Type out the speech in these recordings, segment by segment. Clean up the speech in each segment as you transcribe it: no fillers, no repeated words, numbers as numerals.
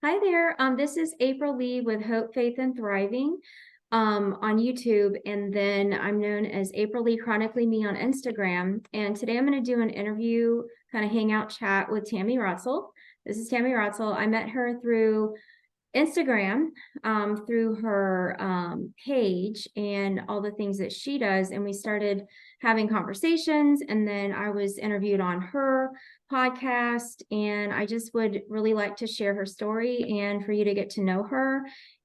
Hi there. This is April Lee with Hope, Faith, and Thriving on YouTube. And then I'm known as April Lee Chronically Me on Instagram. And today I'm going to do an interview, kind of hangout chat with Tammy Rotzoll. This is Tammy Rotzoll. I met her through Instagram, through her page and all the things that she does. And we started having conversations. And then I was interviewed on her podcast. And I just would really like to share her story and for you to get to know her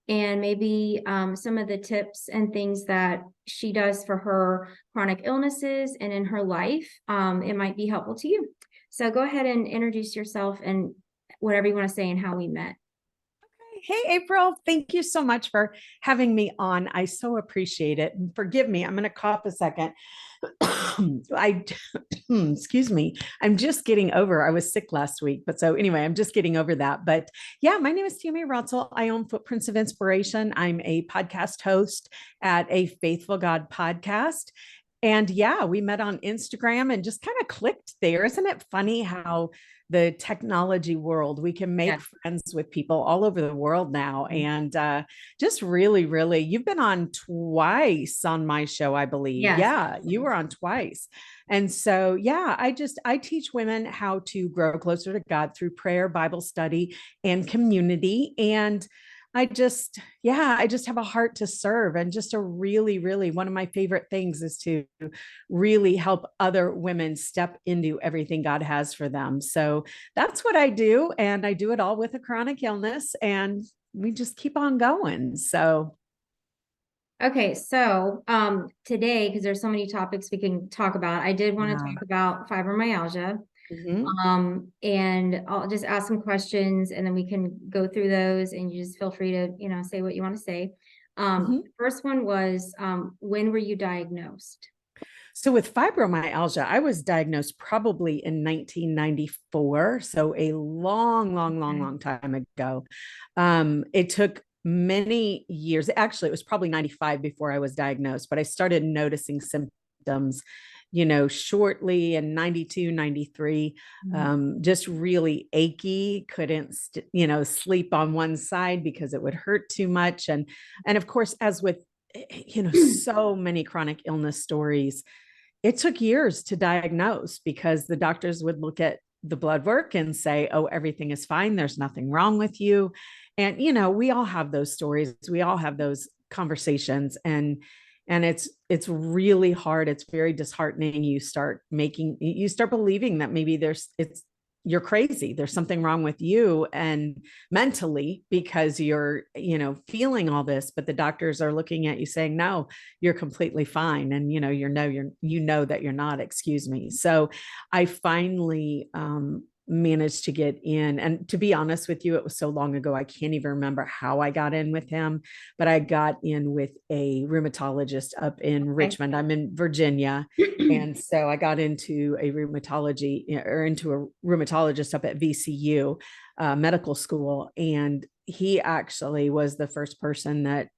and maybe some of the tips and things that she does for her chronic illnesses and in her life. It might be helpful to you. So go ahead and introduce yourself and whatever you want to say and how we met. Hey, April, thank you so much for having me on. I so appreciate it. And forgive me, I'm going to cough a second. Excuse me. I'm just getting over, I was sick last week, but so anyway, I'm just getting over that. But yeah, my name is Tammy Rotzoll. I own Footprints of Inspiration. I'm a podcast host at a Faithful God podcast. And yeah, we met on Instagram and just kind of clicked there. Isn't it funny how the technology world, we can make friends with people all over the world now? And just really, really, you've been on twice on my show, I believe. Yes. Yeah, you were on twice. And so, yeah, I teach women how to grow closer to God through prayer, Bible study, and community. And I just have a heart to serve, and just a really, really, one of my favorite things is to really help other women step into everything God has for them. So that's what I do. And I do it all with a chronic illness, and we just keep on going. So Okay, so today, because there's so many topics we can talk about, I did want to talk about fibromyalgia. Mhm. And I'll just ask some questions and then we can go through those and you just feel free to, say what you want to say. Mhm. First one was, when were you diagnosed? So with fibromyalgia, I was diagnosed probably in 1994. So a long, long, long, Okay. long time ago. It took many years. Actually, it was probably 95 before I was diagnosed, but I started noticing symptoms, shortly in 92, 93. Just really achy, couldn't, sleep on one side because it would hurt too much. And of course, as with, so many chronic illness stories, it took years to diagnose because the doctors would look at the blood work and say, oh, everything is fine. There's nothing wrong with you. And, we all have those stories. We all have those conversations, and it's really hard. It's very disheartening. You start believing that maybe you're crazy. There's something wrong with you and mentally, because you're, feeling all this, but the doctors are looking at you saying, no, you're completely fine. And, that you're not, excuse me. So I finally, managed to get in. And to be honest with you, it was so long ago, I can't even remember how I got in with him, but I got in with a rheumatologist up in Richmond. I'm in Virginia. And so I got into a rheumatologist up at VCU medical school. And he actually was the first person that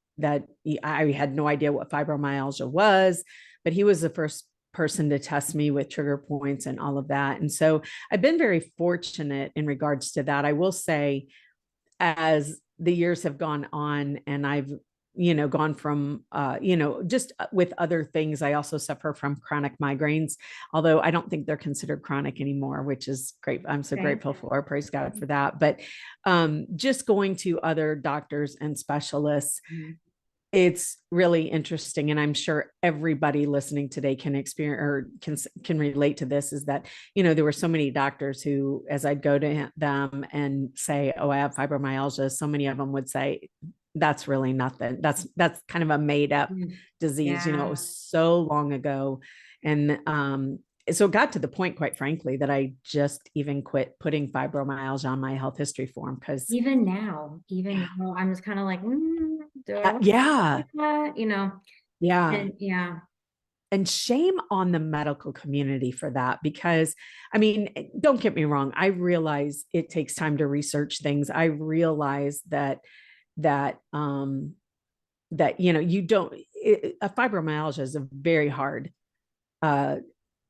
I had no idea what fibromyalgia was, but he was the first person to test me with trigger points and all of that. And so I've been very fortunate in regards to that. I will say, as the years have gone on and I've, gone from, just with other things, I also suffer from chronic migraines, although I don't think they're considered chronic anymore, which is great. I'm so grateful for, praise God for that. But just going to other doctors and specialists, it's really interesting, and I'm sure everybody listening today can experience or can relate to this, is that there were so many doctors who, as I'd go to them and say, oh, I have fibromyalgia, so many of them would say, that's really nothing, that's kind of a made up disease. It was so long ago. And so it got to the point, quite frankly, that I just even quit putting fibromyalgia on my health history form, because Even now, I'm just kind of like, do I want yeah, that? yeah. And yeah. And shame on the medical community for that, because I mean, don't get me wrong, I realize it takes time to research things. I realize that you don't, a fibromyalgia is a very hard It's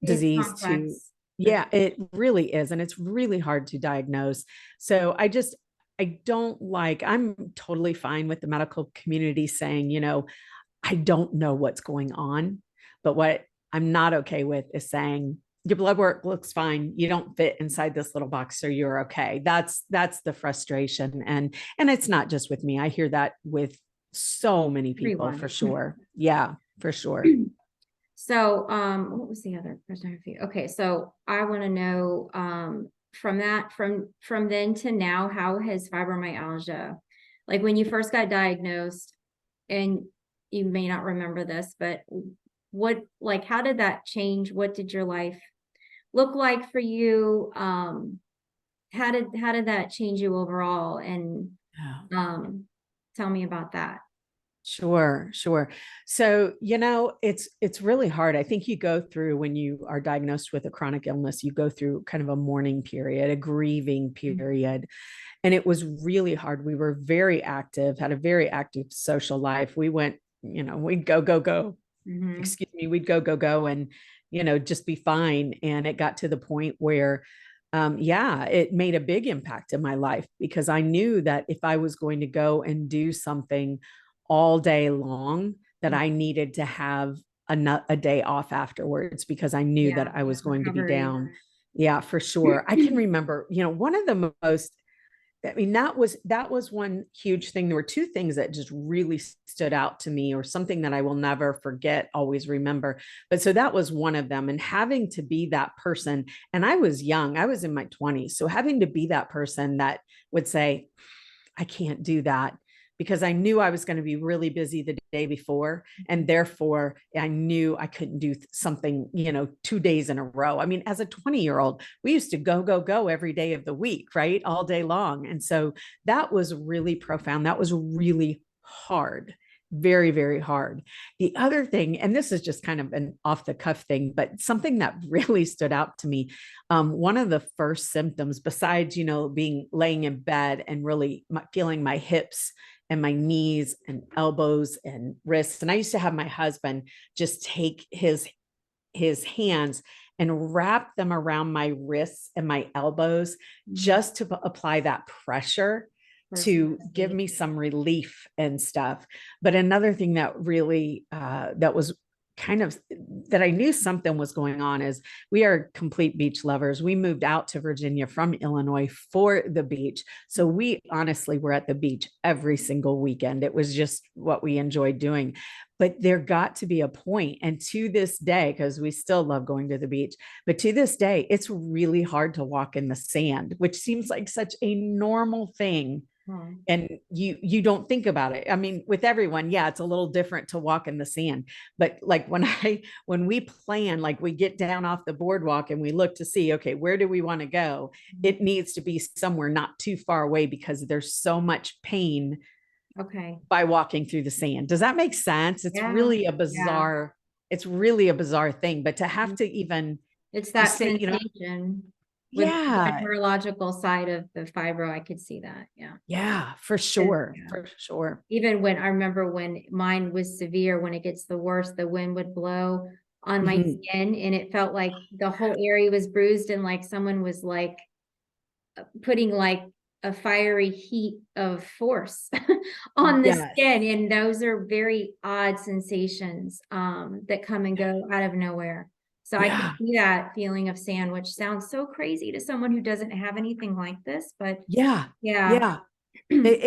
disease to, complex. yeah, it really is, and it's really hard to diagnose. So I'm totally fine with the medical community saying, I don't know what's going on, but what I'm not okay with is saying your blood work looks fine. You don't fit inside this little box, so you're okay. That's the frustration. And it's not just with me. I hear that with so many people Everyone. for sure. Yeah, for sure. So, what was the other question I have for you? Okay, so I want to know, from that, from then to now, how has fibromyalgia, like when you first got diagnosed, and you may not remember this, but like, how did that change? What did your life look like for you? How did that change you overall? And, Yeah. tell me about that. Sure, sure. So, it's really hard. I think you go through when you are diagnosed with a chronic illness, you go through kind of a mourning period, a grieving period. And it was really hard. We were very active, had a very active social life. We went, we'd go, go, go. Mm-hmm. Excuse me, we'd go, go, go, and, just be fine. And it got to the point where, yeah, it made a big impact in my life because I knew that if I was going to go and do something all day long, that I needed to have a day off afterwards because I knew Yeah, that I was going to be recovery. down. Yeah, for sure. I can remember, one of the most, I mean, that was one huge thing. There were two things that just really stood out to me, or something that I will never forget, always remember. But so that was one of them. And having to be that person, and I was young, I was in my 20s. So having to be that person that would say, I can't do that, because I knew I was going to be really busy the day before. And therefore, I knew I couldn't do something, 2 days in a row. I mean, as a 20-year-old, we used to go, go, go every day of the week, right? All day long. And so that was really profound. That was really hard. Very, very hard. The other thing, and this is just kind of an off the cuff thing, but something that really stood out to me, one of the first symptoms, besides, being laying in bed and really feeling my hips and my knees and elbows and wrists. And I used to have my husband just take his hands and wrap them around my wrists and my elbows just to apply that pressure to give me some relief and stuff. But another thing that really that was kind of that I knew something was going on is we are complete beach lovers. We moved out to Virginia from Illinois for the beach. So we honestly were at the beach every single weekend. It was just what we enjoyed doing. But there got to be a point, and to this day, because we still love going to the beach, but to this day, it's really hard to walk in the sand, which seems like such a normal thing, Oh, and you don't think about it. I mean, with everyone, yeah, it's a little different to walk in the sand, but like when we plan, like we get down off the boardwalk and we look to see, okay, where do we want to go? It needs to be somewhere not too far away because there's so much pain okay. by walking through the sand. Does that make sense? Yeah. Yeah. It's really a bizarre thing, but to have to even It's to that say, sensation with the yeah, neurological side of the fibro. I could see that. Yeah. yeah, for 'Cause, sure, yeah. for sure. Even when I remember when mine was severe, when it gets the worst, the wind would blow on my Mhm. skin and it felt like the whole area was bruised and like someone was like putting like a fiery heat of force on the Yes. skin. And those are very odd sensations that come and go out of nowhere. So I can Yeah. see that feeling of sand, which sounds so crazy to someone who doesn't have anything like this, but Yeah. yeah. Yeah.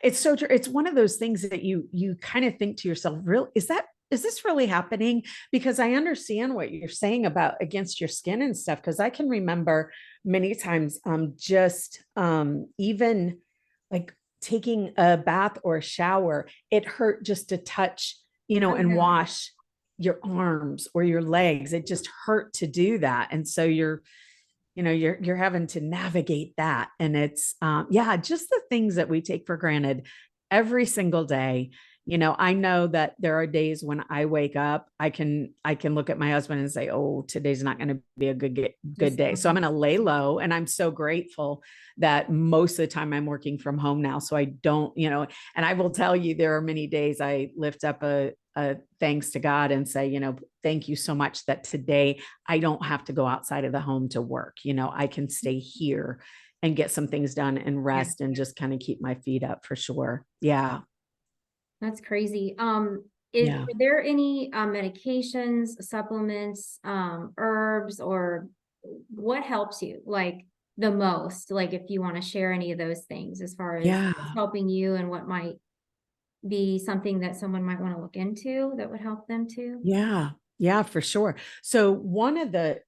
It's so true. It's one of those things that you kind of think to yourself, real is this really happening? Because I understand what you're saying about against your skin and stuff. Because I can remember many times just even like taking a bath or a shower, it hurt just to touch, Oh and yeah. wash your arms or your legs. It just hurt to do that. And so you're having to navigate that, and it's yeah, just the things that we take for granted every single day. I know that there are days when I wake up, I can look at my husband and say, oh, today's not going to be a good Just day, so I'm going to lay low. And I'm so grateful that most of the time I'm working from home now, so I don't, and I will tell you, there are many days I lift up a thanks to God and say, thank you so much that today I don't have to go outside of the home to work. I can stay here and get some things done and Yeah. rest and just kind of keep my feet up for sure. Yeah. That's crazy. Yeah. Are there any medications, supplements, herbs, or what helps you like the most? Like if you want to share any of those things as far as Yeah. what's helping you and what might be something that someone might want to look into that would help them too. Yeah. Yeah, for sure. So one of the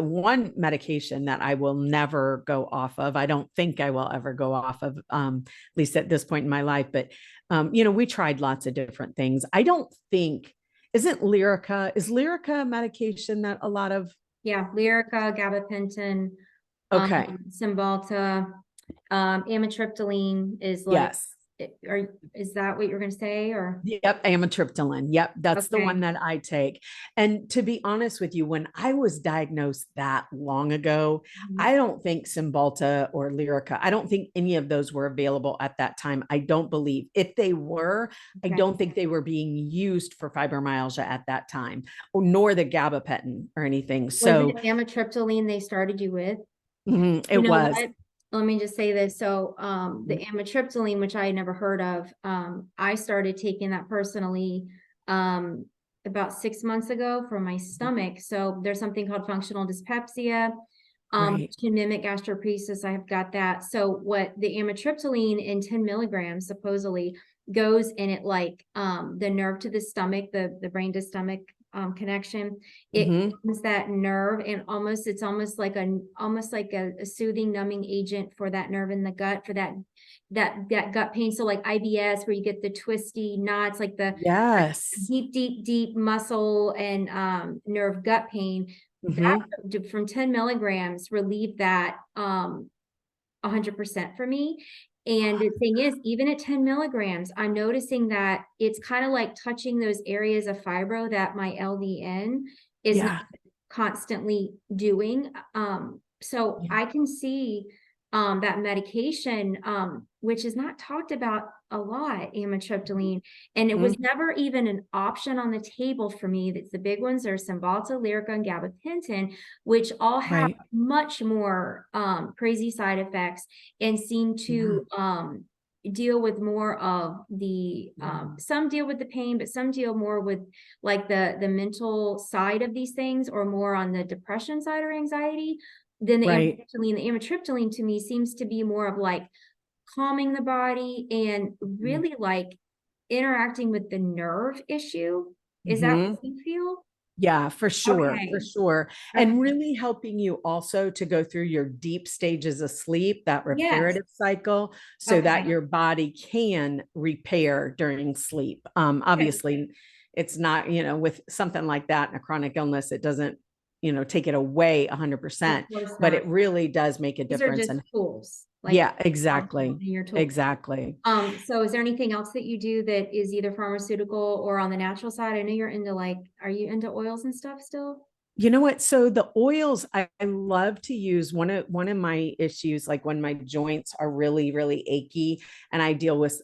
one medication that I will never go off of, I don't think I will ever go off of, at least at this point in my life, but, we tried lots of different things. I don't think, isn't Lyrica, is Lyrica a medication that a lot of, Yeah, Lyrica, gabapentin, okay. Cymbalta, amitriptyline is like, Yes. is that what you're going to say or? Yep, amitriptyline. Yep, that's the Okay. one that I take. And to be honest with you, when I was diagnosed that long ago, Mhm. I don't think Cymbalta or Lyrica, I don't think any of those were available at that time. I don't believe. If they were, I Okay. don't think they were being used for fibromyalgia at that time, or nor the gabapentin or anything. Was So it amitriptyline they started you with? it You know was. what? Let me just say this. So, the Mhm. amitriptyline, which I had never heard of, I started taking that personally, um, about 6 months ago for my stomach. So there's something called functional dyspepsia, Right. which can mimic gastroparesis. I have got that. So what the amitriptyline in 10 milligrams supposedly goes in it like, the nerve to the stomach, the brain to stomach, connection. It Hmm. calms that nerve and it's almost like a soothing numbing agent for that nerve in the gut for that gut pain. So like IBS where you get the twisty knots, like the Yes. deep muscle and nerve gut pain. That Hmm. from 10 milligrams relieved that 100% for me. And the thing is, even at 10 milligrams, I'm noticing that it's kind of like touching those areas of fibro that my LDN is not Yeah. constantly doing. So Yeah. I can see that medication, which is not talked about a lot, amitriptyline, and it was Mhm. never even an option on the table for me. That's the big ones are Cymbalta, Lyrica, and gabapentin, which all have Right. much more crazy side effects and seem Yeah. to deal with more of the some deal with the pain, but some deal more with like the mental side of these things or more on the depression side or anxiety than the Right. amitriptyline. The amitriptyline to me seems to be more of like calming the body and really like interacting with the nerve issue. Is that Mm-hmm. what you feel? Yeah, for sure, for Okay. sure. And Okay. really helping you also to go through your deep stages of sleep, that Yes. reparative cycle, so that Okay. your body can repair during sleep. Okay. Obviously, it's not, with something like that in a chronic illness, it doesn't, take it away Of 100%, course but not. it really does make a These are difference. just And tools, like yeah, exactly. in your tool. Exactly. So is there anything else that you do that is either pharmaceutical or on the natural side? I know you're into like, are you into oils and stuff still? You know what? So the oils, I love to use one of my issues, like when my joints are really, really achy and I deal with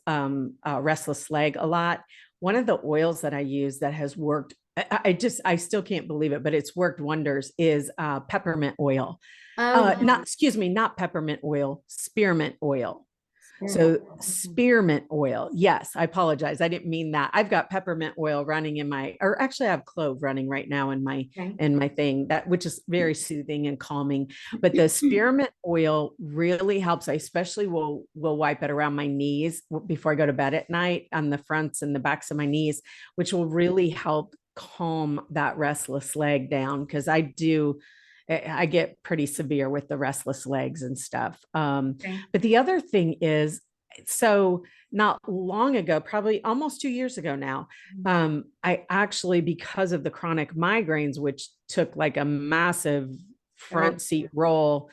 restless leg a lot. One of the oils that I use that has worked, I still can't believe it, but it's worked wonders is peppermint oil. Oh, Not, excuse me, not peppermint oil, spearmint oil. experiment. So spearmint oil. Yes, I apologize. I didn't mean that. I've got peppermint oil running in my, or actually I have clove running right now in my Okay. thing, that which is very soothing and calming. But the spearmint oil really helps. I especially will wipe it around my knees before I go to bed at night on the fronts and the backs of my knees, which will really help calm that restless leg down because I get pretty severe with the restless legs and stuff. Okay. But the other thing is, so not long ago, probably almost 2 years ago now, I actually, because of the chronic migraines, which took like a massive Oh, front seat role,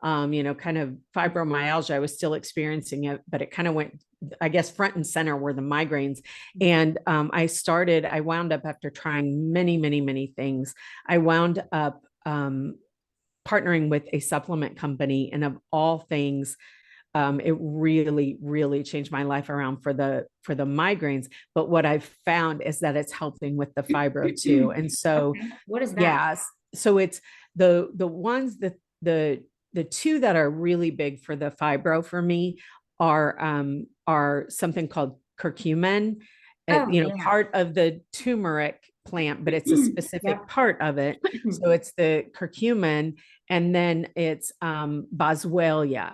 kind of fibromyalgia, I was still experiencing it, but it kind of went, I guess, front and center were the migraines. And I wound up after trying many, many, many things, I wound up partnering with a supplement company. And of all things, it really, really changed my life around for the migraines. But what I've found is that it's helping with the fibro too. And so, okay. What is that? yes, so it's the ones that the the two that are really big for the fibro for me are something called curcumin, Oh, you know, yeah. part of the turmeric plant, but it's a specific Yep. part of it. So it's the curcumin, and then it's boswellia.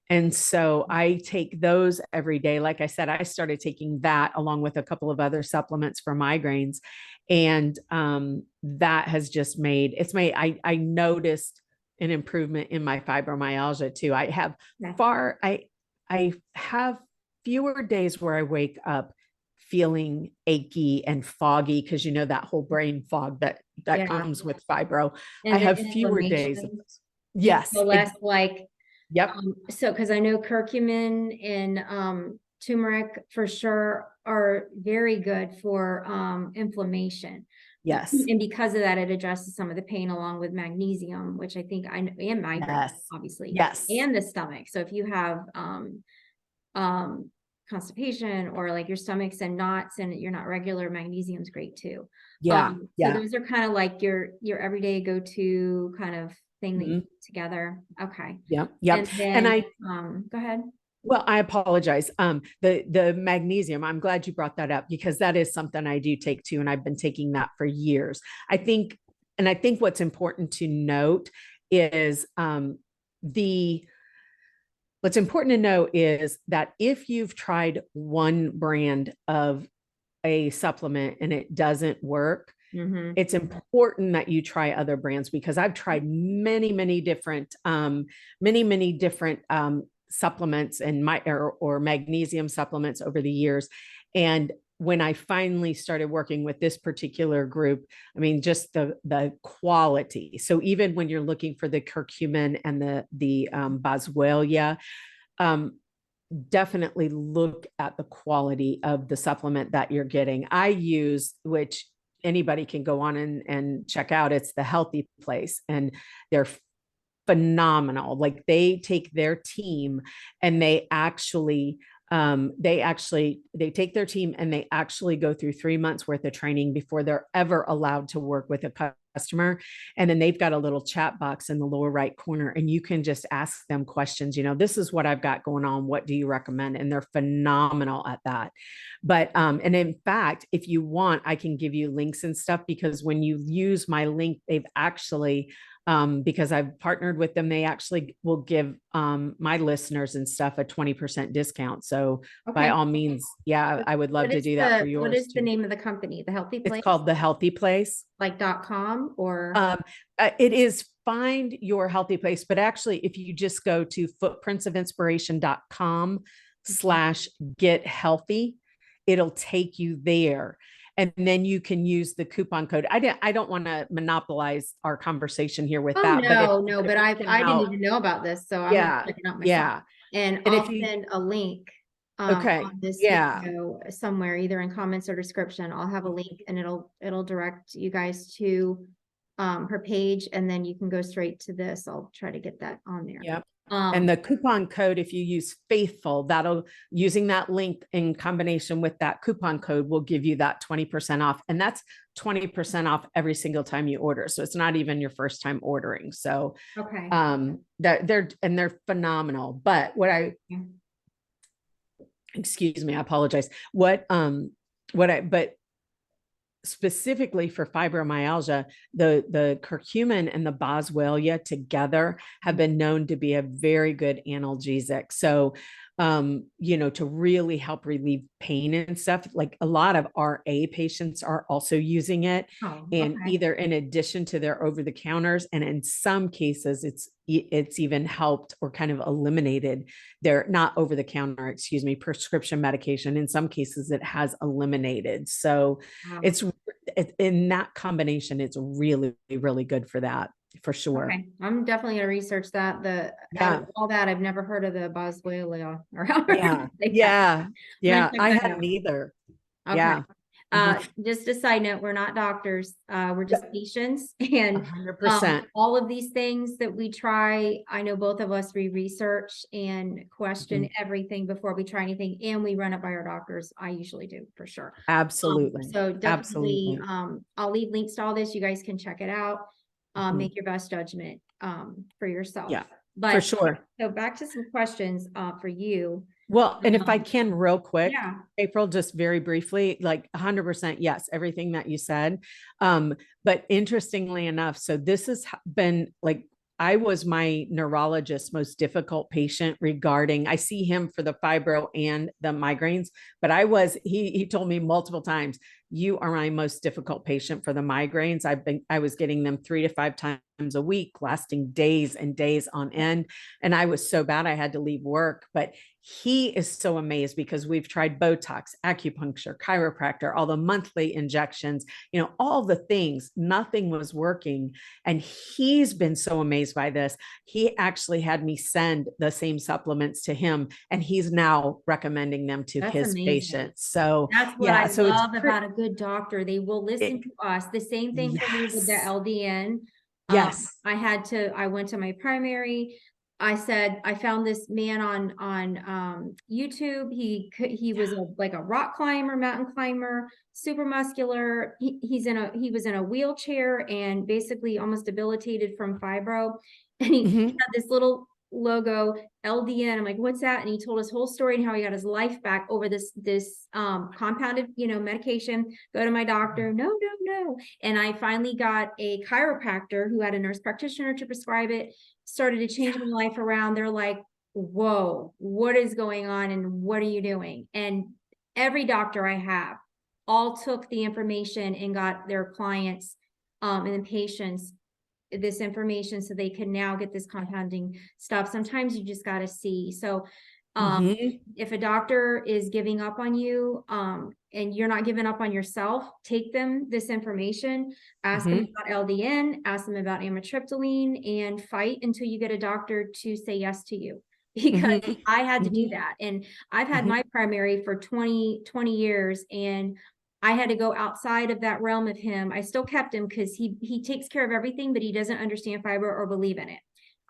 And so I take those every day. Like I said, I started taking that along with a couple of other supplements for migraines. And that has just I noticed an improvement in my fibromyalgia too. I have fewer days where I wake up feeling achy and foggy, because you know that whole brain fog that Yeah. comes with fibro. I And the have fewer days of inflammation, this. you Yes. feel less like, Yep. so, because I know curcumin and turmeric for sure are very good for inflammation. Yes. And because of that, it addresses some of the pain along with magnesium, which I think and migraine, Yes. obviously, Yes. and the stomach. So if you have constipation, or like your stomach's in knots and you're not regular, magnesium's great too. Yeah. So Yeah. those are kind of like your everyday go-to kind of thing that you Mhm. put together. Okay. Yep. Yep. And And then go ahead. well, I apologize. The magnesium, I'm glad you brought that up, because that is something I do take too, and I've been taking that for years. I think what's important to note is what's important to know is that if you've tried one brand of a supplement and it doesn't work, it's important that you try other brands, because I've tried many different supplements and or magnesium supplements over the years. And when I finally started working with this particular group, I mean, just the quality. So even when you're looking for the curcumin and the boswellia, definitely look at the quality of the supplement that you're getting. I use, which anybody can go on and check out, it's the Healthy Place, and they're phenomenal. Like, they take their team and they take their team and they actually go through 3 months worth of training before they're ever allowed to work with a customer. And then they've got a little chat box in the lower right corner, and you can just ask them questions. You know, this is what I've got going on. What do you recommend? And they're phenomenal at that. But and in fact, if you want, I can give you links and stuff, because when you use my link, they've actually because I've partnered with them, they actually will give my listeners and stuff a 20% discount. So by all means, yeah, I would love to do that for yours. What is the too. name of the company? The Healthy Place? It's called The Healthy Place. Like .com or? It is Find Your Healthy Place, but actually, if you just go to footprintsofinspiration.com/get healthy, it'll take you there. And then you can use the coupon code. I don't want to monopolize our conversation here with that, but I didn't even know about this, so I'm gonna check it out myself. And And I'll send a link okay, on this yeah, video somewhere, either in comments or description. I'll have a link, and it'll direct you guys to her page, and then you can go straight to this. I'll try to get that on there. yep. And the coupon code, if you use Faithful, using that link in combination with that coupon code will give you that 20% off. And that's 20% off every single time you order. So it's not even your first time ordering. So okay. they're phenomenal. But excuse me, I apologize. But specifically for fibromyalgia, the curcumin and the boswellia together have been known to be a very good analgesic. So, to really help relieve pain and stuff. Like, a lot of RA patients are also using it, and either in addition to their over-the-counters, and in some cases, it's even helped or kind of eliminated their not over-the-counter, prescription medication. In some cases, it has eliminated. So it's in that combination, it's really, really good for that, for sure. Okay, I'm definitely gonna research that. Out of all that, I've never heard of the boswellia or yeah. I hadn't either. Okay. Yeah. Just a side note, we're not doctors. We're just patients, and 100%. all of these things that we try, I know both of us, we research and question everything before we try anything, and we run it by our doctors. I usually do, for sure. Absolutely. So definitely, Absolutely. I'll leave links to all this. You guys can check it out. Make your best judgment for yourself. Yeah. For But sure. so back to some questions for you. Well, and if I can real quick, Yeah. April, just very briefly, like 100%, yes, everything that you said. But interestingly enough, so this has been like, I was my neurologist's most difficult patient regarding, I see him for the fibro and the migraines, but he told me multiple times, you are my most difficult patient for the migraines. I was getting them 3 to 5 times a week, lasting days and days on end. And I was so bad, I had to leave work, but he is so amazed because we've tried Botox, acupuncture, chiropractor, all the monthly injections, all the things, nothing was working. And he's been so amazed by this. He actually had me send the same supplements to him, and he's now recommending them to That's his amazing. patients. So That's what yeah, I so love about a good doctor. They will listen it, to us. The same thing for me with the yes, LDN. yes. I went to my primary. I said, I found this man on YouTube. He was like a rock climber, mountain climber, super muscular. He was in a wheelchair and basically almost debilitated from fibro. And he Mhm. had this little logo LDN. I'm like, what's that? And he told his whole story and how he got his life back over this compounded, medication. Go to my doctor. No, no, no. And I finally got a chiropractor who had a nurse practitioner to prescribe it, started to change my life around. They're like, whoa, what is going on? And what are you doing? And every doctor I have all took the information and got their clients and patients this information so they can now get this compounding stuff. Sometimes you just got to see. So Mhm. if a doctor is giving up on you and you're not giving up on yourself, take them this information, ask them Mhm. about LDN, ask them about amitriptyline, and fight until you get a doctor to say yes to you. Because Mhm. I had to do Mhm. that. And I've had Mhm. my primary for 20 years, and I had to go outside of that realm of him. I still kept him because he takes care of everything, but he doesn't understand fiber or believe in it.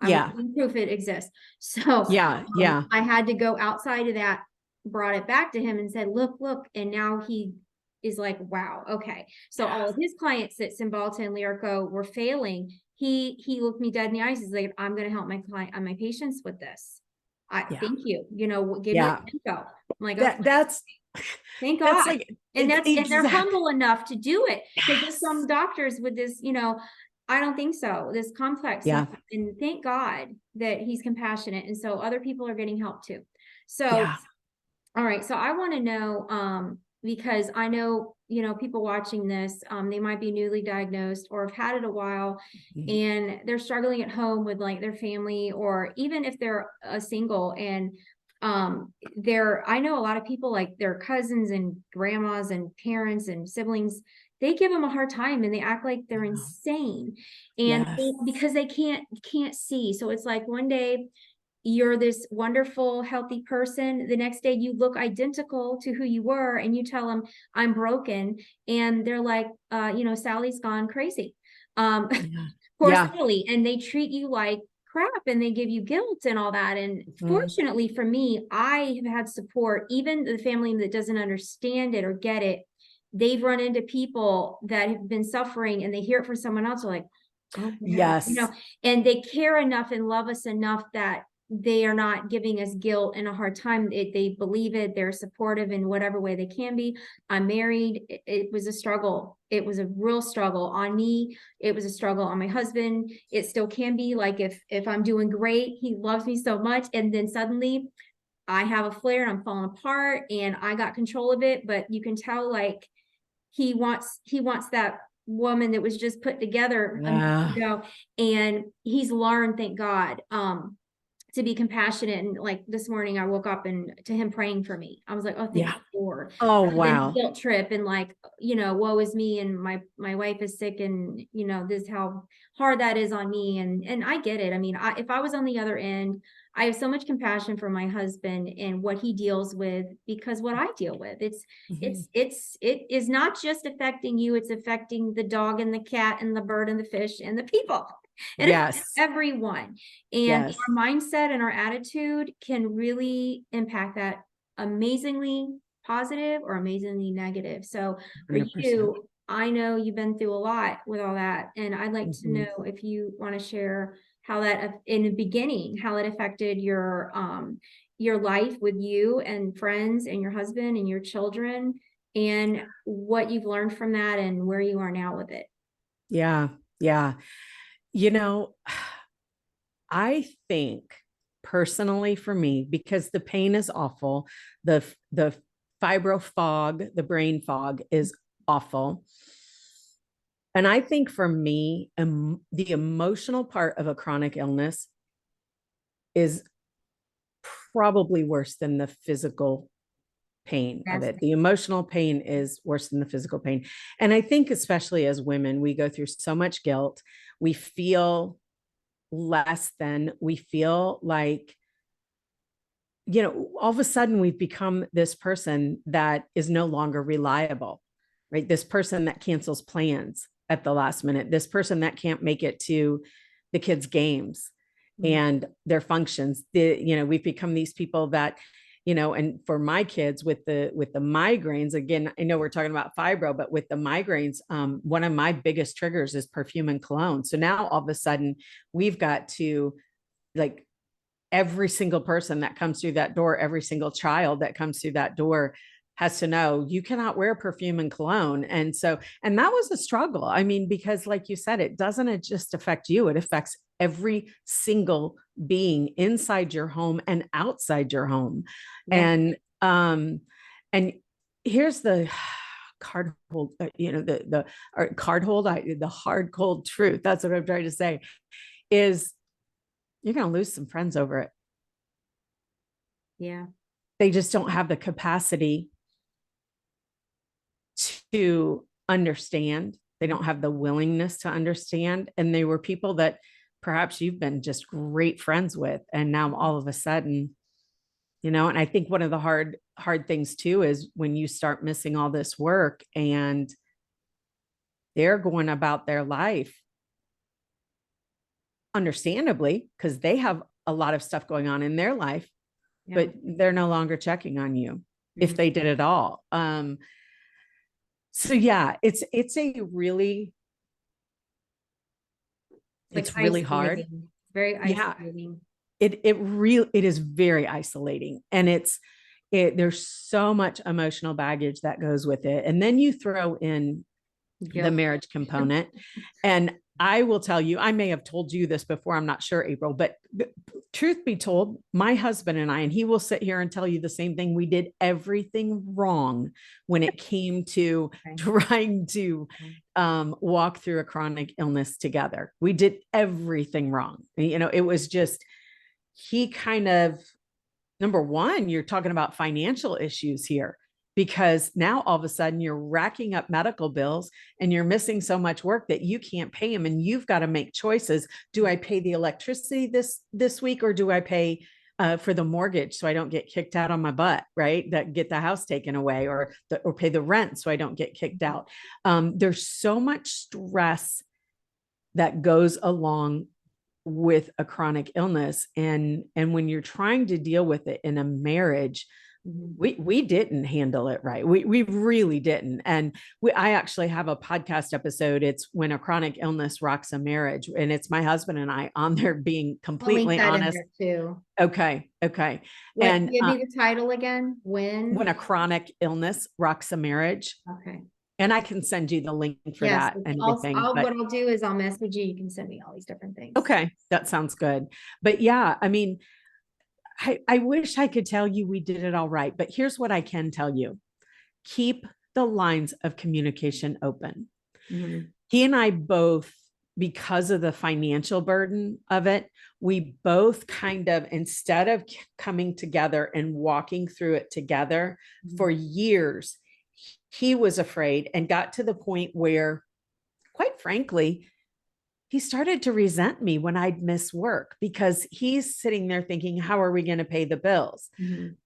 I'm Yeah. living proof it exists. So Yeah. Yeah. I had to go outside of that, brought it back to him and said, look. And now he is like, wow, okay. So all of his clients that Cymbalta and Lyrico were failing, he looked me dead in the eyes. He's like, I'm going to help my client and my patients with this. I Yeah. thank you. Give me Yeah. the info. I'm like, okay, That's thank that's God. like And it's and they're exact. humble enough to do it, because there's some Yes. doctors with this, I don't think so. This complex Yeah. and thank God that he's compassionate. And so other people are getting help too. So, Yeah. all right. So I want to know, because I know, people watching this, they might be newly diagnosed or have had it a while, Mhm. and they're struggling at home with like their family, or even if they're a single and I know a lot of people, like their cousins and grandmas and parents and siblings, they give them a hard time and they act like they're insane, and Yes. because they can't see. So it's like one day you're this wonderful, healthy person. The next day you look identical to who you were, and you tell them I'm broken, and they're like, Sally's gone crazy. Yeah. Poor Yeah. Sally, and they treat you like crap, and they give you guilt and all that. And Mhm. fortunately for me, I have had support. Even the family that doesn't understand it or get it, they've run into people that have been suffering, and they hear it from someone else. They're like, oh yeah, Yes. and they care enough and love us enough that they are not giving us guilt and a hard time. They believe it. They're supportive in whatever way they can be. I'm married. It was a struggle. It was a real struggle on me. It was a struggle on my husband. It still can be. Like if I'm doing great, he loves me so much, and then suddenly I have a flare and I'm falling apart, and I got control of it. But you can tell, like, he wants that woman that was just put together a minute Yeah. ago, and he's learned, thank God, to be compassionate. And like this morning I woke up and to him praying for me, I was like, oh, thank Yeah. you, Lord. Oh, Then wow. guilt trip and like, woe is me, and my wife is sick, and this is how hard that is on me. And I get it. I mean, if I was on the other end, I have so much compassion for my husband and what he deals with, because what I deal with, Mhm. it is not just affecting you, it's affecting the dog and the cat and the bird and the fish and the people. It affects Yes. everyone. And Yes. our mindset and our attitude can really impact that amazingly positive or amazingly negative. So for 100%. you, I know you've been through a lot with all that. And I'd like to Mhm. know if you want to share how that in the beginning, how it affected your life with you and friends and your husband and your children, and what you've learned from that and where you are now with it. Yeah. Yeah. You know, I think personally for me, because the pain is awful, the fibro fog, the brain fog is awful. And I think for me, the emotional part of a chronic illness is probably worse than the physical pain of Yes. it. The emotional pain is worse than the physical pain. And I think, especially as women, we go through so much guilt. We feel less than, we feel like, all of a sudden we've become this person that is no longer reliable, right? This person that cancels plans at the last minute, this person that can't make it to the kids' games and their functions. We've become these people that, and for my kids with the migraines, again, I know we're talking about fibro, but with the migraines, one of my biggest triggers is perfume and cologne. So now all of a sudden we've got to, like, every single person that comes through that door, every single child that comes through that door has to know you cannot wear perfume and cologne. And that was a struggle. I mean, because like you said, it doesn't just affect you, it affects every single being inside your home and outside your home. Yeah. And here's the card hold, the card hold, the hard, cold truth. That's what I'm trying to say is you're going to lose some friends over it. Yeah. They just don't have the capacity to understand. They don't have the willingness to understand. And they were people that perhaps you've been just great friends with. And now all of a sudden, and I think one of the hard things too is when you start missing all this work and they're going about their life, understandably, because they have a lot of stuff going on in their life, but they're no longer checking on you if they did at all. So yeah, it's really hard. Very isolating. It is very isolating. And there's so much emotional baggage that goes with it. And then you throw in the marriage component. And I will tell you, I may have told you this before, I'm not sure, April, but truth be told, my husband and I, and he will sit here and tell you the same thing, we did everything wrong when it came to trying to walk through a chronic illness together. We did everything wrong. It was just, he kind of, number one, you're talking about financial issues here, because now all of a sudden you're racking up medical bills and you're missing so much work that you can't pay them. And you've got to make choices. Do I pay the electricity this week, or do I pay for the mortgage so I don't get kicked out on my butt, right? That get the house taken away, or pay the rent so I don't get kicked out. There's so much stress that goes along with a chronic illness. And when you're trying to deal with it in a marriage, we didn't handle it right. We really didn't. And I actually have a podcast episode. It's When a Chronic Illness Rocks a Marriage. And it's my husband and I on there being completely honest. Too. Okay. And give me the title again. When a Chronic Illness Rocks a Marriage. Okay. And I can send you the link for that and everything. What I'll do is I'll message you. You can send me all these different things. Okay. That sounds good. But yeah, I mean, I wish I could tell you we did it all right, but here's what I can tell you. Keep the lines of communication open. He and I both, because of the financial burden of it, we both kind of, instead of coming together and walking through it together for years, he was afraid and got to the point where, quite frankly, he started to resent me when I'd miss work, because he's sitting there thinking, how are we going to pay the bills?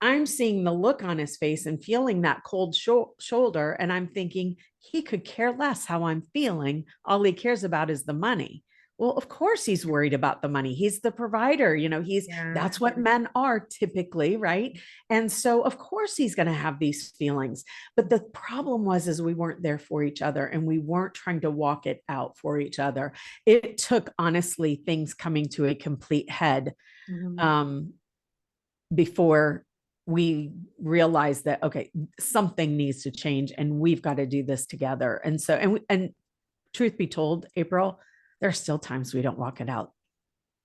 I'm seeing the look on his face and feeling that cold shoulder. And I'm thinking he could care less how I'm feeling. All he cares about is the money. Well, of course he's worried about the money. He's the provider, Yeah. that's what men are typically, right? And so of course he's going to have these feelings. But the problem is we weren't there for each other, and we weren't trying to walk it out for each other. It took, honestly, things coming to a complete head Mhm. um, before we realized that, okay, something needs to change and we've got to do this together. And so, and truth be told, April, there are still times we don't walk it out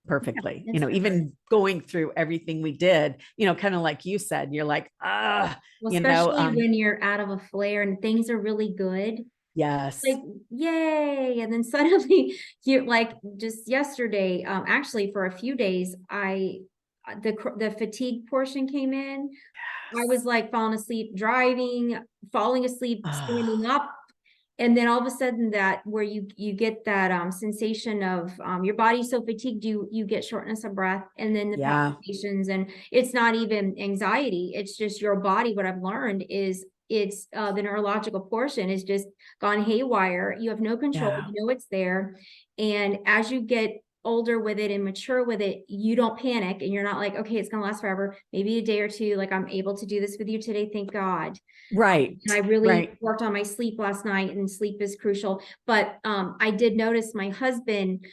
Yeah, perfectly, it's hard. even going through everything we did, kind of like you said, you're like, Well, especially when you're out of a flare and things are really good. yes. Like, yay. And then suddenly you like just yesterday, actually for a few days, the fatigue portion came in. I was like falling asleep driving, falling asleep, standing Oh, up. And then all of a sudden that where you get that sensation of your body's so fatigued, you get shortness of breath and then the yeah, palpitations, and it's not even anxiety, it's just your body. What I've learned is it's the neurological portion is just gone haywire. You have no control, yeah, you know it's there. And as you get older with it and mature with it, you don't panic and you're not like, okay, it's gonna last forever, maybe a day or two. Like, I'm able to do this with you today, thank God. right, And I really right. worked on my sleep last night, and sleep is crucial. But I did notice my husband,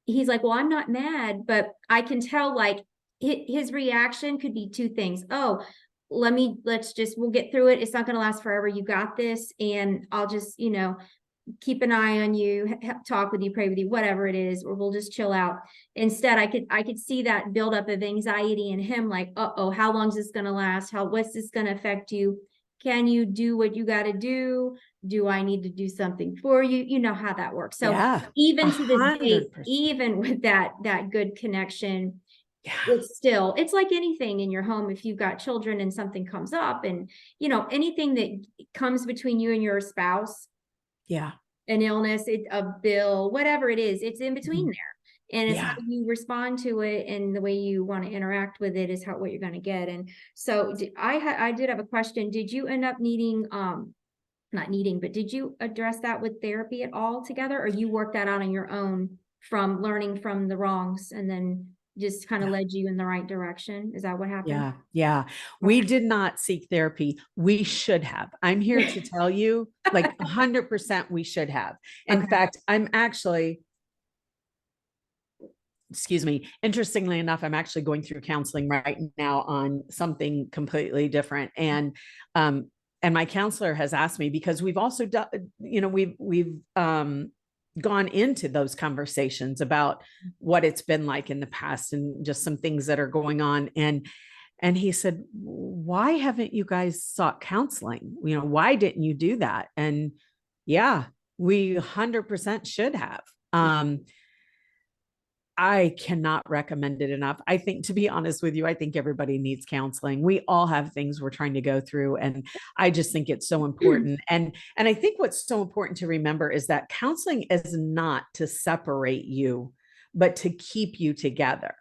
he's like, well, I'm not mad, but I can tell like his reaction could be two things. Oh, we'll get through it. It's not going to last forever. You got this. And I'll just, keep an eye on you, talk with you, pray with you, whatever it is, or we'll just chill out. Instead, I could see that buildup of anxiety in him, like, uh-oh, how long is this going to last? What's this going to affect you? Can you do what you got to do? Do I need to do something for you? You know how that works. So Yeah, a even to this day, 100%. even with that good connection, Yeah, it's like anything in your home. If you've got children and something comes up, and anything that comes between you and your spouse, yeah, an illness, a bill, whatever it is, it's in between mhm, there. And it's how yeah. you respond to it and the way you want to interact with it is what you're going to get. And so I did have a question. Did you end up needing, not needing, but did you address that with therapy at all together, or you worked that out on your own from learning from the wrongs and then just kind of Yeah. led you in the right direction? Is that what happened? Yeah, yeah. We Okay. did not seek therapy. We should have. I'm here to tell you, like 100% we should have. In Okay. fact, I'm actually, excuse me, interestingly enough, I'm actually going through counseling right now on something completely different. And my counselor has asked me, because we've also done, we've gone into those conversations about what it's been like in the past and just some things that are going on. And he said, why haven't you guys sought counseling? Why didn't you do that? And yeah, we 100% should have. I cannot recommend it enough. I think, to be honest with you, I think everybody needs counseling. We all have things we're trying to go through, and I just think it's so important. And I think what's so important to remember is that counseling is not to separate you, but to keep you together.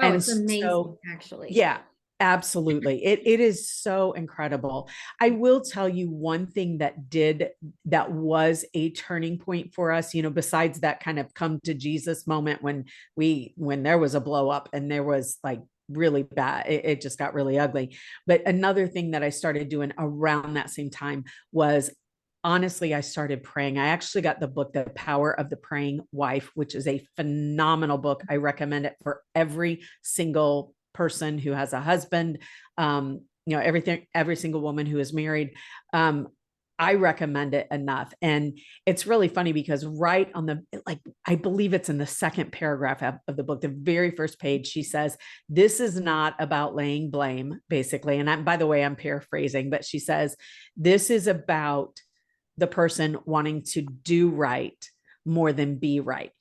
Oh, And it's amazing, so, actually. yeah, absolutely. It is so incredible. I will tell you one thing that was a turning point for us, besides that kind of come to Jesus moment when there was a blow up and there was like really bad, it just got really ugly. But another thing that I started doing around that same time was, honestly, I started praying. I actually got the book, The Power of the Praying Wife, which is a phenomenal book. I recommend it for every single person who has a husband, every single woman who is married. I recommend it enough. And it's really funny because right on I believe it's in the second paragraph of the book, the very first page, she says, this is not about laying blame, basically. And by the way, I'm paraphrasing, but she says, this is about the person wanting to do right more than be right.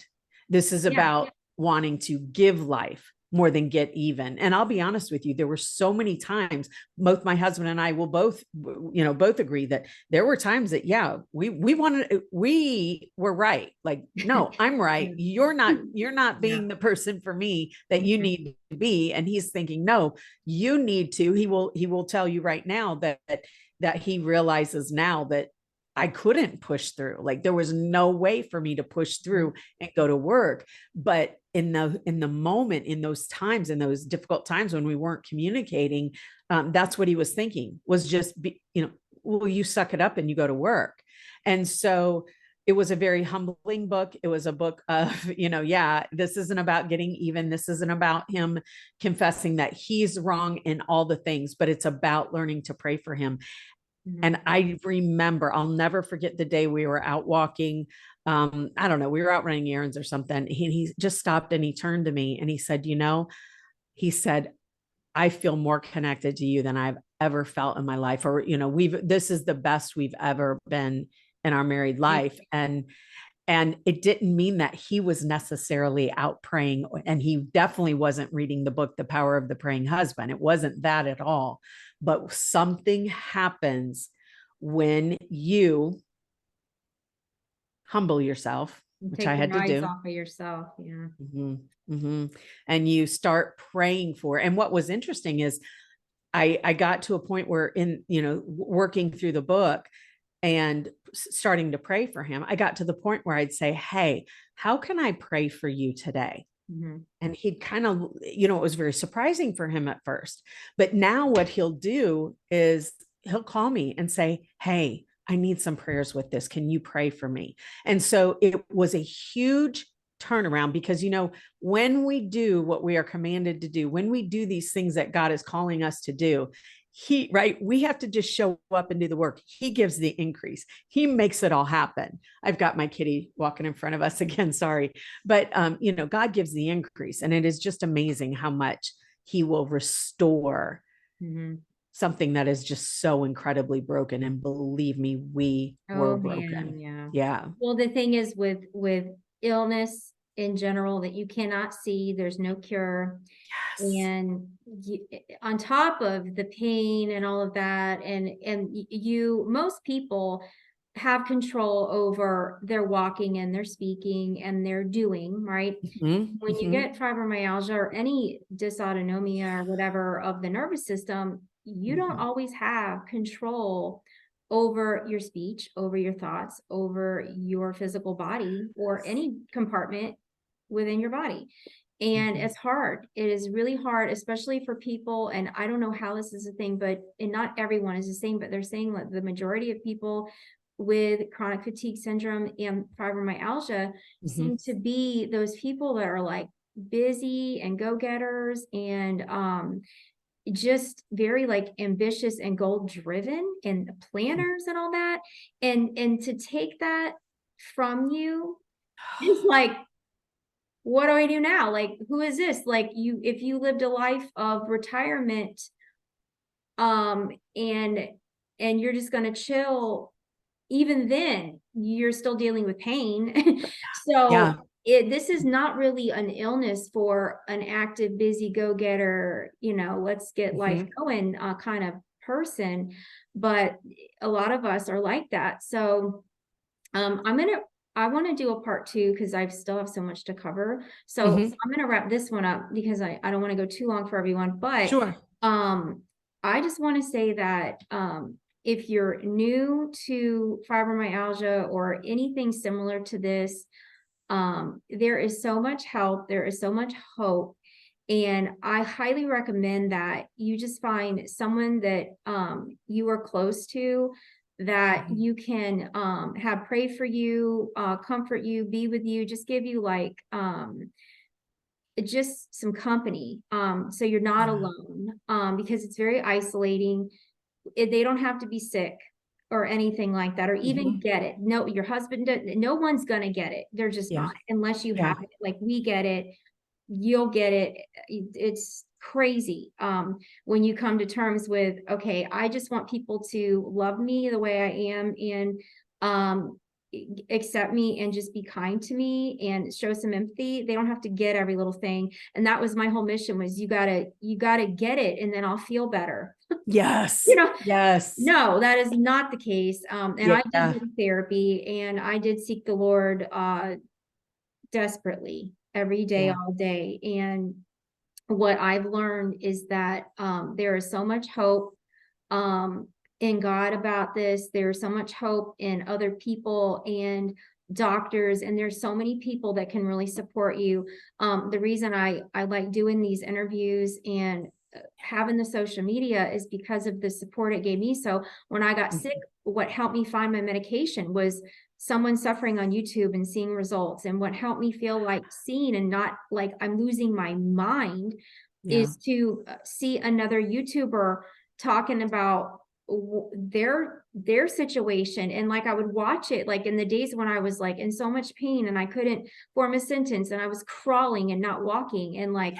This is Yeah. about wanting to give life more than get even. And I'll be honest with you, there were so many times, both my husband and I will both agree that there were times that, yeah, we were right. Like, no, I'm right. You're not Yeah. being the person for me that you need to be. And he's thinking, no, you need to. He will tell you right now that he realizes now that I couldn't push through. Like there was no way for me to push through and go to work. But in the moment, in those times, in those difficult times when we weren't communicating, that's what he was thinking, was just be, well, you suck it up and you go to work. And so it was a very humbling book. It was a book of, yeah, this isn't about getting even. This isn't about him confessing that he's wrong in all the things, but it's about learning to pray for him. And I remember, I'll never forget the day we were out walking. I don't know, we were out running errands or something. He just stopped and he turned to me and he said, he said, I feel more connected to you than I've ever felt in my life. Or, this is the best we've ever been in our married life. And it didn't mean that he was necessarily out praying. And he definitely wasn't reading the book, The Power of the Praying Husband. It wasn't that at all. But something happens when you humble yourself, which I had to do. Off of yourself. Yeah. Mm-hmm, mm-hmm. And you start praying for, and what was interesting is I got to a point where in, working through the book and starting to pray for him, I got to the point where I'd say, hey, how can I pray for you today? And he'd kind of, it was very surprising for him at first. But now what he'll do is he'll call me and say, hey, I need some prayers with this. Can you pray for me? And so it was a huge turnaround because, when we do what we are commanded to do, when we do these things that God is calling us to do, we have to just show up and do the work. He gives the increase. He makes it all happen. I've got my kitty walking in front of us again. Sorry. But, God gives the increase, and it is just amazing how much he will restore something that is just so incredibly broken. And believe me, we were broken. Yeah. Well, the thing is with illness in general that you cannot see, there's no cure. Yes. And on top of the pain and all of that, and most people have control over their walking and their speaking and their doing, right? When you get fibromyalgia or any dysautonomia or whatever of the nervous system, you don't always have control over your speech, over your thoughts, over your physical body or any compartment within your body. And it's hard. It is really hard, especially for people. And I don't know how this is a thing, and not everyone is the same, but they're saying that the majority of people with chronic fatigue syndrome and fibromyalgia seem to be those people that are like busy and go-getters and just very like ambitious and goal driven and planners and all that. And to take that from you is like, what do I do now? Like, who is this? Like if you lived a life of retirement, and you're just going to chill, even then you're still dealing with pain. So this is not really an illness for an active, busy go-getter, let's get life going kind of person. But a lot of us are like that. So I want to do a part 2 because I still have so much to cover. So I'm going to wrap this one up because I don't want to go too long for everyone. But sure. I just want to say that if you're new to fibromyalgia or anything similar to this, there is so much help. There is so much hope. And I highly recommend that you just find someone that you are close to, that you can have pray for you, comfort you, be with you, just give you like just some company, so you're not alone, because it's very isolating. They don't have to be sick or anything like that, or even get it. No, your husband, no one's gonna get it. They're just not, unless you have it. Like we get it, you'll get it. It's crazy when you come to terms with, okay, I just want people to love me the way I am and accept me and just be kind to me and show some empathy. They don't have to get every little thing. And that was my whole mission, was you gotta get it, and then I'll feel better. Yes. Yes. No, that is not the case. And I did do therapy, and I did seek the Lord desperately every day, all day. And what I've learned is that there is so much hope. in God about this. There's so much hope in other people and doctors, and there's so many people that can really support you. The reason I like doing these interviews and having the social media is because of the support it gave me. So when I got sick, what helped me find my medication was someone suffering on YouTube and seeing results. And what helped me feel like seen and not like I'm losing my mind is to see another YouTuber talking about their situation. And like I would watch it like in the days when I was like in so much pain and I couldn't form a sentence and I was crawling and not walking and like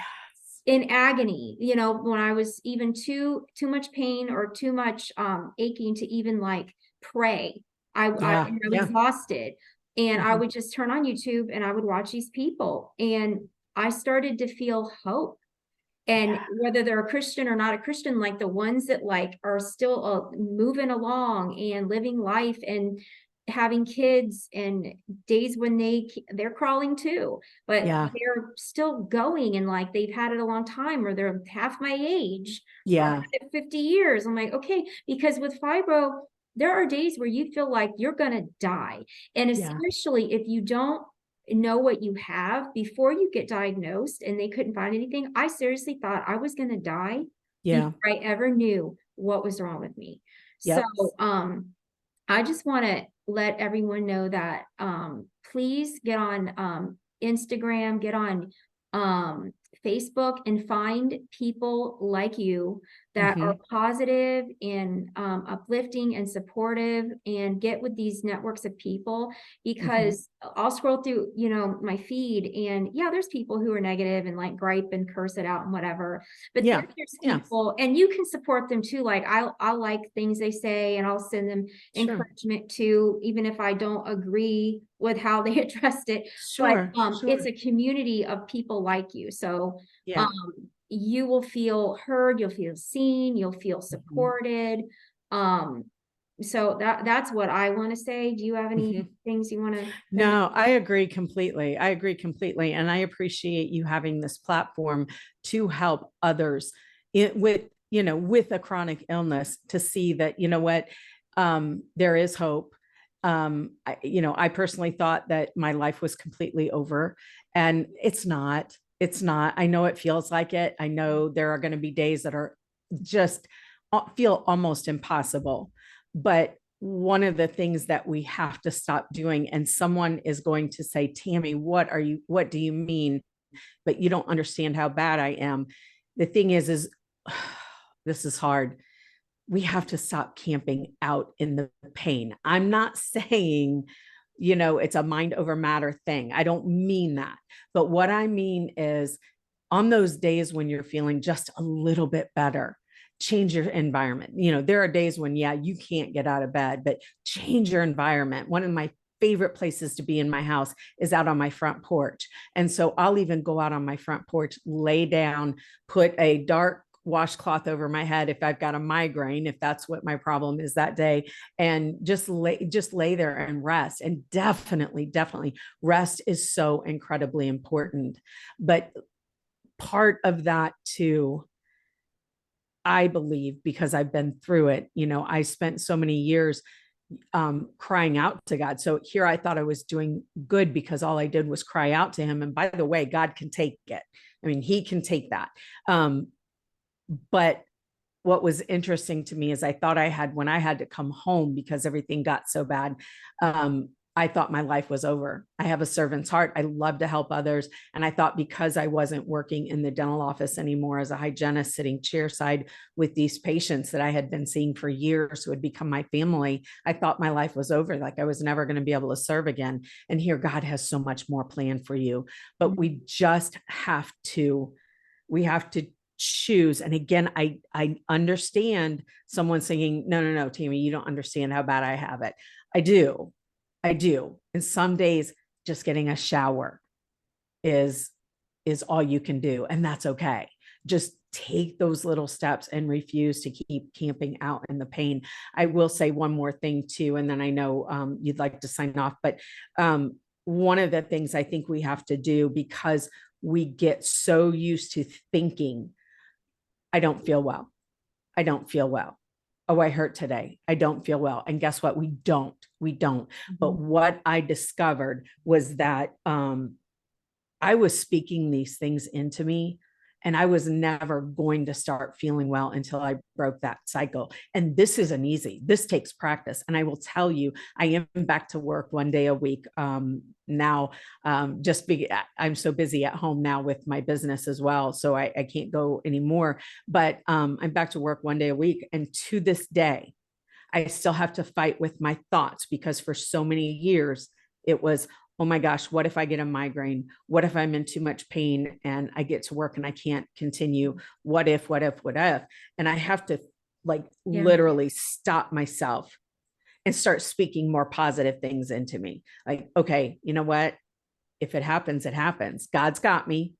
in agony, you know, when I was even too much pain or too much aching to even like pray. I was exhausted, and I would just turn on YouTube and I would watch these people, and I started to feel hope. And whether they're a Christian or not a Christian, like the ones that like are still moving along and living life and having kids and days when they're crawling too, but they're still going and like they've had it a long time or they're half my age, 50 years. I'm like, okay, because with fibro, there are days where you feel like you're gonna die. And especially if you don't know what you have before you get diagnosed and they couldn't find anything. I seriously thought I was going to die before I ever knew what was wrong with me. So I just want to let everyone know that please get on Instagram, get on Facebook, and find people like you that are positive and uplifting and supportive, and get with these networks of people, because I'll scroll through, you know, my feed, and there's people who are negative and like gripe and curse it out and whatever. But then there's people, and you can support them too. Like I'll like things they say, and I'll send them encouragement too, even if I don't agree with how they addressed it. But it's a community of people like you. So you will feel heard, you'll feel seen, you'll feel supported. So that's what I want to say. Do you have any things you want to say? No, I agree completely. I agree completely. And I appreciate you having this platform to help others with a chronic illness, to see that, you know what, there is hope. I personally thought that my life was completely over, and it's not. It's not. I know it feels like it. I know there are going to be days that are just feel almost impossible. But one of the things that we have to stop doing, and someone is going to say, Tammy, what do you mean? But you don't understand how bad I am. The thing is this is hard. We have to stop camping out in the pain. I'm not saying, it's a mind over matter thing. I don't mean that. But what I mean is, on those days when you're feeling just a little bit better, change your environment. There are days when, you can't get out of bed, but change your environment. One of my favorite places to be in my house is out on my front porch. And so I'll even go out on my front porch, lay down, put a dark washcloth over my head if I've got a migraine, if that's what my problem is that day, and just lay there and rest. And definitely rest is so incredibly important. But part of that too, I believe, because I've been through it, I spent so many years crying out to God. So here I thought I was doing good because all I did was cry out to him. And by the way, God can take it. I mean, he can take that. But what was interesting to me is when I had to come home because everything got so bad, I thought my life was over. I have a servant's heart. I love to help others. And I thought, because I wasn't working in the dental office anymore as a hygienist, sitting chairside with these patients that I had been seeing for years, who had become my family, I thought my life was over. Like I was never going to be able to serve again. And here, God has so much more planned for you. But we just have to choose. And again, I understand someone saying, no, Tammy, you don't understand how bad I have it. I do. And some days just getting a shower is all you can do. And that's okay. Just take those little steps and refuse to keep camping out in the pain. I will say one more thing too, and then I know you'd like to sign off, but one of the things I think we have to do, because we get so used to thinking, I don't feel well. oh, I hurt today. I don't feel well. And guess what? We don't. But what I discovered was that I was speaking these things into me, and I was never going to start feeling well until I broke that cycle. And this isn't easy. This takes practice. And I will tell you, I am back to work one day a week now. I'm so busy at home now with my business as well. So I can't go anymore, but I'm back to work one day a week. And to this day, I still have to fight with my thoughts, because for so many years it was, oh my gosh, what if I get a migraine? What if I'm in too much pain and I get to work and I can't continue? What if? And I have to literally stop myself and start speaking more positive things into me. Like, okay, you know what? If it happens, it happens. God's got me.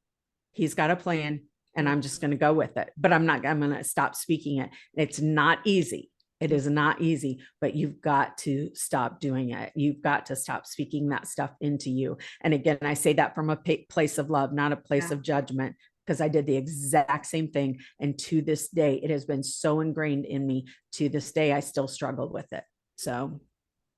He's got a plan, and I'm just going to go with it. But I'm going to stop speaking it. It's not easy. It is not easy, but you've got to stop doing it. You've got to stop speaking that stuff into you. And again, I say that from a place of love, not a place of judgment, because I did the exact same thing. And to this day, it has been so ingrained in me. To this day, I still struggle with it. So.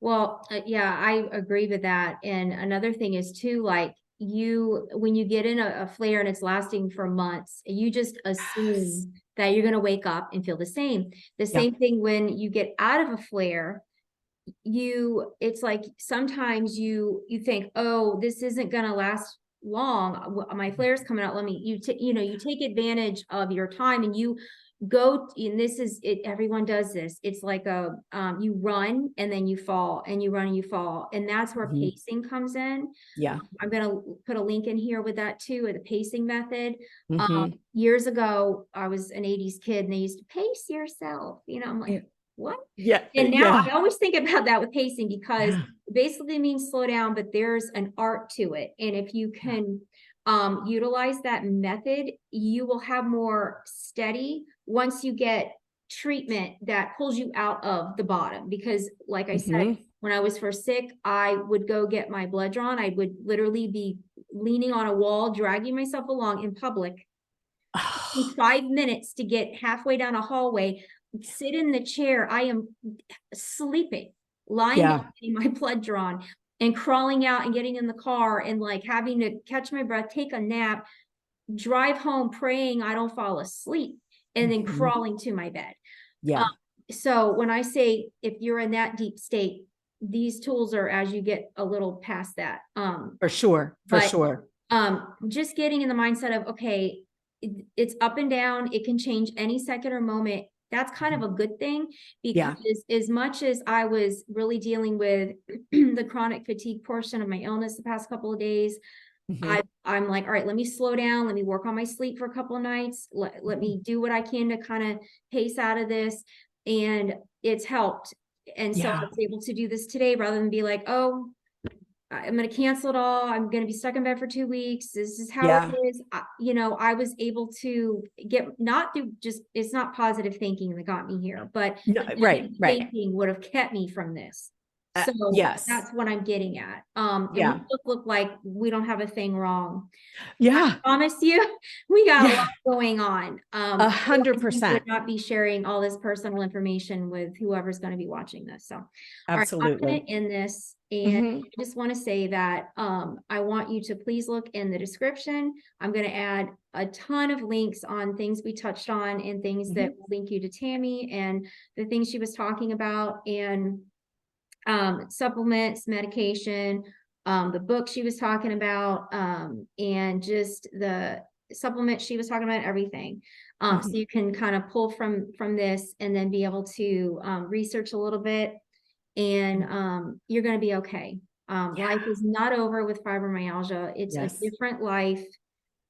Well, yeah, I agree with that. And another thing is too, like when you get in a flare and it's lasting for months, you just assume that you're going to wake up and feel the same. The same thing when you get out of a flare, it's like sometimes you think, oh, this isn't going to last long. My flare's coming out. You take advantage of your time, and you go, and this is it, everyone does this. It's like you run and then you fall, and you run and you fall. And that's where pacing comes in. Yeah. I'm going to put a link in here with that too, with the pacing method. Years ago, I was an 80s kid and they used to pace yourself. I'm like, what? Yeah. And now I always think about that with pacing, because it basically means slow down, but there's an art to it. And if you can utilize that method, you will have more steady once you get treatment that pulls you out of the bottom. Because like I said, when I was first sick, I would go get my blood drawn. I would literally be leaning on a wall, dragging myself along in public. 5 minutes to get halfway down a hallway, sit in the chair. I am sleeping, lying down, getting my blood drawn, and crawling out and getting in the car and like having to catch my breath, take a nap, drive home, praying I don't fall asleep, and then crawling to my bed. So when I say, if you're in that deep state, these tools are as you get a little past that. For sure. Just getting in the mindset of, okay, it's up and down. It can change any second or moment. That's kind of a good thing, because as much as I was really dealing with the chronic fatigue portion of my illness the past couple of days, I'm like, all right, let me slow down. Let me work on my sleep for a couple of nights. Let me do what I can to kind of pace out of this. And it's helped. And so I was able to do this today rather than be like, oh, I'm going to cancel it all. I'm going to be stuck in bed for 2 weeks. This is how it is. I was able to it's not positive thinking that got me here, but thinking would have kept me from this. So that's what I'm getting at. And we look like we don't have a thing wrong. I promise you, we got a lot going on. 100%. Would not be sharing all this personal information with whoever's going to be watching this. So absolutely. I'm going to end this. And I just want to say that I want you to please look in the description. I'm going to add a ton of links on things we touched on and things that will link you to Tammy and the things she was talking about, and supplements, medication, the book she was talking about, and just the supplement she was talking about, everything. So you can kind of pull from this and then be able to research a little bit, and you're going to be okay. Life is not over with fibromyalgia. It's a different life.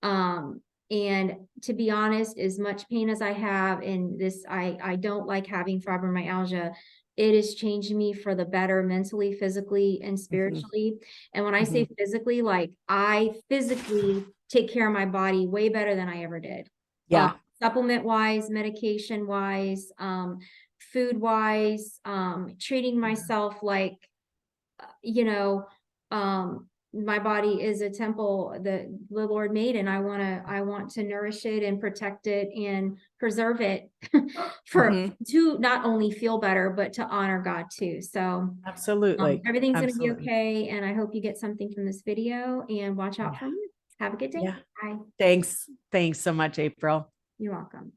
And to be honest, as much pain as I have in this, I don't like having fibromyalgia. It has changed me for the better mentally, physically, and spiritually. And when I say physically, like I physically take care of my body way better than I ever did. Supplement wise, medication wise, food wise, treating myself like, my body is a temple that the Lord made, and I want to nourish it and protect it and preserve it to not only feel better, but to honor God too. So Absolutely. everything's going to be Absolutely. okay. And I hope you get something from this video, and watch out Yeah. for me. Have a good day. Yeah. Bye. Thanks. Thanks so much, April. You're welcome.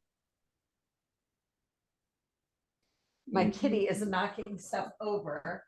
My kitty is knocking stuff over.